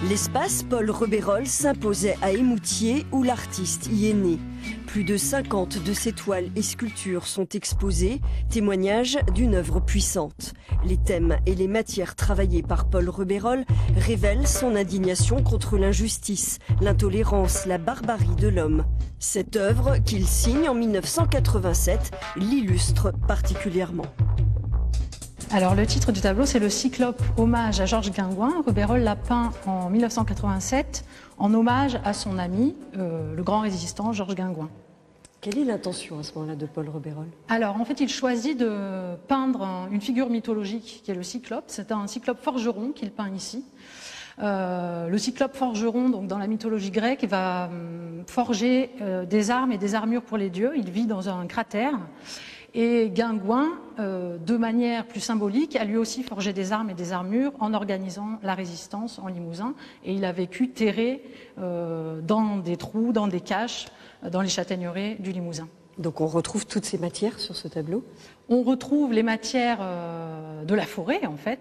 L'espace Paul Rebérol s'imposait à Émoutier où l'artiste y est né. Plus de 50 de ses toiles et sculptures sont exposées, témoignage d'une œuvre puissante. Les thèmes et les matières travaillées par Paul Rebérol révèlent son indignation contre l'injustice, l'intolérance, la barbarie de l'homme. Cette œuvre, qu'il signe en 1987, l'illustre particulièrement. Alors le titre du tableau, c'est le Cyclope, hommage à Georges Guingouin. Rebérol l'a peint en 1987 en hommage à son ami, le grand résistant Georges Guingouin. Quelle est l'intention à ce moment-là de Paul Rebérol? Alors en fait, il choisit de peindre une figure mythologique qui est le Cyclope. C'est un Cyclope forgeron qu'il peint ici. Le Cyclope forgeron, donc dans la mythologie grecque, va forger des armes et des armures pour les dieux. Il vit dans un cratère. Et Guingouin, de manière plus symbolique, a lui aussi forgé des armes et des armures en organisant la résistance en Limousin. Et il a vécu terré dans des trous, dans des caches, dans les châtaigneraies du Limousin. Donc on retrouve toutes ces matières sur ce tableau? On retrouve les matières de la forêt, en fait,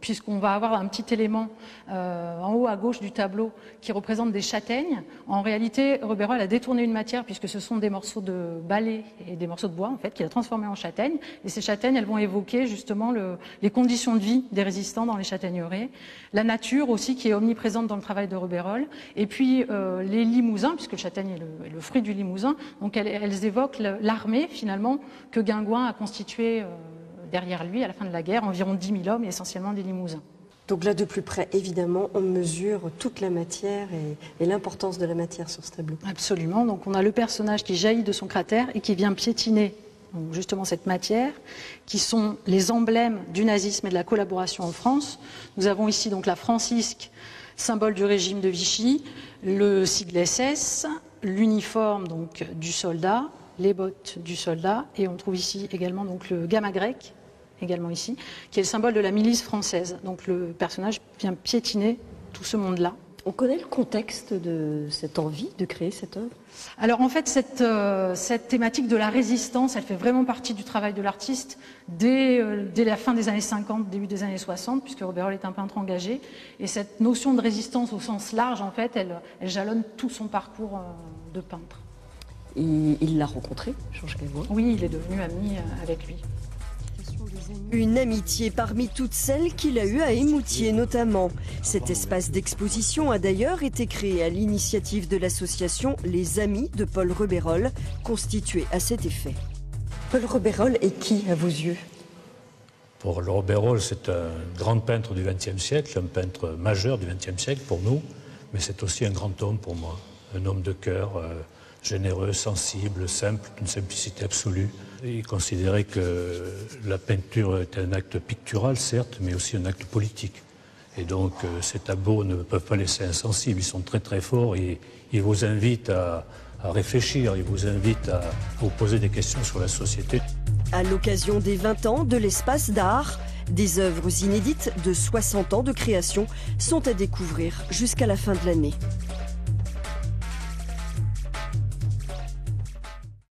puisqu'on va avoir un petit élément en haut à gauche du tableau qui représente des châtaignes. En réalité, Rebérol a détourné une matière puisque ce sont des morceaux de balai et des morceaux de bois, en fait, qu'il a transformés en châtaignes. Et ces châtaignes, elles vont évoquer justement les conditions de vie des résistants dans les châtaigneraies, la nature aussi qui est omniprésente dans le travail de Rebérol, et puis les Limousins, puisque le châtaigne est le fruit du Limousin. Donc elles évoquent l'armée, finalement, que Guingouin a constitué derrière lui à la fin de la guerre, environ 10 000 hommes et essentiellement des Limousins. Donc là, de plus près, évidemment, on mesure toute la matière et l'importance de la matière sur ce tableau. Absolument. Donc on a le personnage qui jaillit de son cratère et qui vient piétiner donc, justement cette matière, qui sont les emblèmes du nazisme et de la collaboration en France. Nous avons ici donc la francisque, symbole du régime de Vichy, le sigle SS, l'uniforme donc du soldat, les bottes du soldat, et on trouve ici également donc le gamma grec, également ici, qui est le symbole de la milice française. Donc le personnage vient piétiner tout ce monde-là. On connaît le contexte de cette envie de créer cette œuvre? Alors en fait, cette thématique de la résistance, elle fait vraiment partie du travail de l'artiste dès la fin des années 50, début des années 60, puisque Rebérol est un peintre engagé. Et cette notion de résistance au sens large, en fait, elle jalonne tout son parcours de peintre. Il l'a rencontré, Georges Guingouin? Oui, il est devenu ami avec lui. Une amitié parmi toutes celles qu'il a eues à Émoutier notamment. Cet espace d'exposition a d'ailleurs été créé à l'initiative de l'association Les Amis de Paul Rebérol, constituée à cet effet. Paul Rebérol est qui à vos yeux? Paul Rebérol, c'est un grand peintre du XXe siècle, un peintre majeur du XXe siècle pour nous, mais c'est aussi un grand homme pour moi, un homme de cœur, généreux, sensible, simple, d'une simplicité absolue. Il considérait que la peinture était un acte pictural, certes, mais aussi un acte politique. Et donc, ces tableaux ne peuvent pas laisser insensibles. Ils sont très très forts et ils vous invitent à réfléchir, ils vous invitent à vous poser des questions sur la société. À l'occasion des 20 ans de l'espace d'art, des œuvres inédites de 60 ans de création sont à découvrir jusqu'à la fin de l'année.